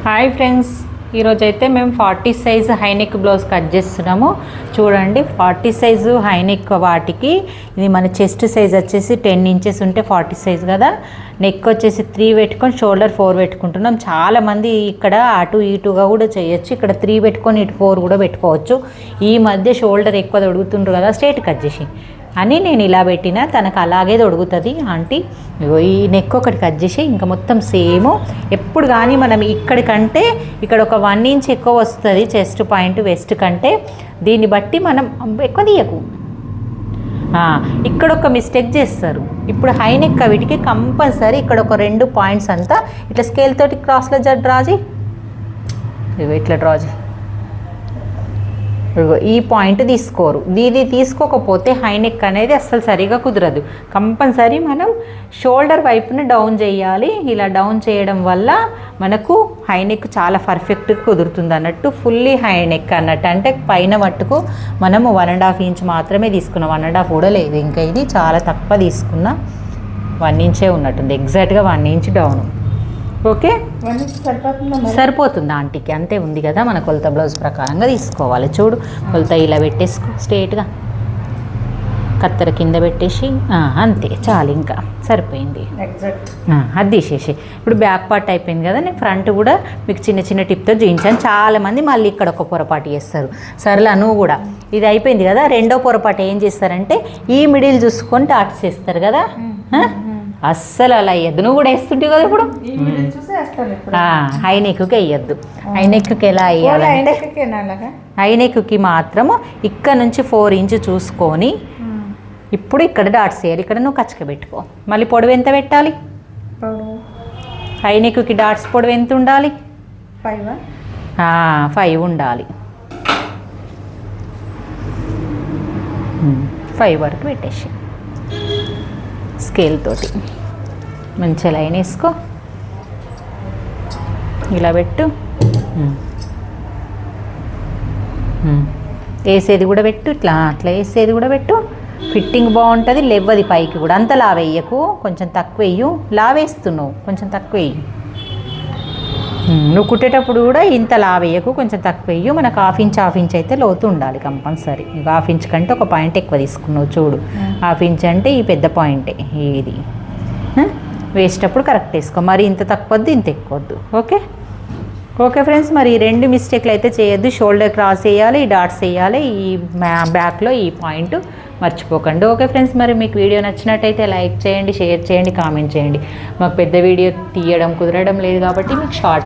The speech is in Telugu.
హాయ్ ఫ్రెండ్స్, ఈరోజైతే మేము 40 సైజు హైనెక్ బ్లౌజ్ కట్ చేస్తున్నాము. చూడండి, 40 సైజు హైనెక్ వాటికి ఇది మన చెస్ట్ సైజ్ వచ్చేసి 10 ఇంచెస్ ఉంటే 40 సైజు కదా. నెక్ వచ్చేసి 3 పెట్టుకొని షోల్డర్ 4 పెట్టుకుంటున్నాం. చాలామంది ఇక్కడ అటు ఇటుగా కూడా చేయొచ్చు. ఇక్కడ 3 పెట్టుకొని ఇటు 4 కూడా పెట్టుకోవచ్చు. ఈ మధ్య షోల్డర్ ఎక్కువ తొడుగుతుండ్రు కదా, స్ట్రేట్ కట్ చేసి అని నేను ఇలా పెట్టిన, తనకు అలాగే తొడుగుతుంది ఆంటీ. ఈ నెక్ ఒకటి కట్ చేసి ఇంకా మొత్తం సేమ్. ఎప్పుడు కానీ మనం ఇక్కడికంటే ఇక్కడ ఒక 1 ఇంచ్ ఎక్కువ వస్తుంది చెస్ట్ పాయింట్ వెస్ట్ కంటే. దీన్ని బట్టి మనం ఎక్కువ తీయకు. ఇక్కడ ఒక మిస్టేక్ చేస్తారు. ఇప్పుడు హై నెక్ వీటికి కంపల్సరీ ఇక్కడ ఒక 2 పాయింట్స్ అంతా ఇట్లా స్కేల్ తోటి క్రాస్లో డ్రా చేయి. ఇట్లా డ్రా చేయి. ఈ పాయింట్ తీసుకోరు. ఇది తీసుకోకపోతే హై నెక్ అనేది అస్సలు సరిగా కుదరదు. కంపల్సరీ మనం షోల్డర్ వైపున డౌన్ చేయాలి. ఇలా డౌన్ చేయడం వల్ల మనకు హై నెక్ చాలా పర్ఫెక్ట్గా కుదురుతుంది అన్నట్టు. ఫుల్లీ హై నెక్ అన్నట్టు, అంటే పైన మట్టుకు మనము 1.5 ఇంచ్ మాత్రమే తీసుకున్నాం. 1.5 కూడా లేదు, ఇంకా ఇది చాలా తక్కువ తీసుకున్నా. 1 ఇంచే ఉన్నట్టుంది, ఎగ్జాక్ట్గా 1 ఇంచ్ డౌన్. ఓకే, సరిపోతుంది ఆంటీకి, అంతే ఉంది కదా. మన కొలత బ్లౌజ్ ప్రకారంగా తీసుకోవాలి. చూడు, కొలత ఇలా పెట్టేసుకో స్ట్రేట్గా, కత్తెర కింద పెట్టేసి అంతే చాలు, ఇంకా సరిపోయింది. అది తీసేసి ఇప్పుడు బ్యాక్ పార్ట్ అయిపోయింది కదా. నేను ఫ్రంట్ కూడా మీకు చిన్న చిన్న టిప్తో చూపించాను. చాలామంది మళ్ళీ ఇక్కడ ఒక పొరపాటు చేస్తారు. సరేలా, నువ్వు కూడా ఇది అయిపోయింది కదా. రెండో పొరపాటు ఏం చేస్తారంటే ఈ మిడిల్ చూసుకొని డాట్స్ చేస్తారు కదా. అస్సలు అలా వేయద్దు. నువ్వు కూడా వేస్తుంటావు కదా ఇప్పుడు. హై నెక్కి వేయద్దు. హై నెక్కి ఎలా వేయాలంటే హై నెక్కి మాత్రము ఇక్కడ నుంచి 4 ఇంచ్ చూసుకొని ఇప్పుడు ఇక్కడ డాట్స్ వేయాలి. ఇక్కడ నువ్వు కచ్చక పెట్టుకో. మళ్ళీ పొడవు ఎంత పెట్టాలి? హై నెక్కి డాట్స్ పొడవు ఎంత ఉండాలి? 5 ఉండాలి. 5 వరకు పెట్టేసి స్కేల్ తోటి మంచిగా లైన్ వేసుకో. ఇలా పెట్టు. వేసేది కూడా పెట్టు. ఇట్లా అట్లా వేసేది కూడా పెట్టు. ఫిట్టింగ్ బాగుంటుంది. లేవది పైకి కూడా. అంత లావేయకు, కొంచెం తక్కువ వేయు. లావేస్తున్నావు, కొంచెం తక్కువ వేయు. నువ్వు కుట్టేటప్పుడు కూడా ఇంత లావేయకు, కొంచెం తక్కువ వేయు. మనకు హాఫ్ ఇంచ్ అయితే లోతు ఉండాలి కంపల్సరీ. ఇక హాఫ్ ఇంచ్ కంటే ఒక పాయింట్ ఎక్కువ తీసుకున్నావు. చూడు, హాఫ్ ఇంచ్ అంటే ఈ పెద్ద పాయింటే. ఇది వేసేటప్పుడు కరెక్ట్ వేసుకో. మరి ఇంత తక్కువద్దు, ఇంత ఎక్కువద్దు. ఓకే ఓకే ఫ్రెండ్స్, మరి ఈ 2 మిస్టేక్లు అయితే చేయొద్దు. షోల్డర్ క్రాస్ వేయాలి, ఈ డాట్స్ వేయాలి, ఈ బ్యాక్లో ఈ పాయింట్ మర్చిపోకండి. ఓకే ఫ్రెండ్స్, మరి మీకు వీడియో నచ్చినట్టయితే లైక్ చేయండి, షేర్ చేయండి, కామెంట్ చేయండి. మాకు పెద్ద వీడియో తీయడం కుదరడం లేదు కాబట్టి మీకు షార్ట్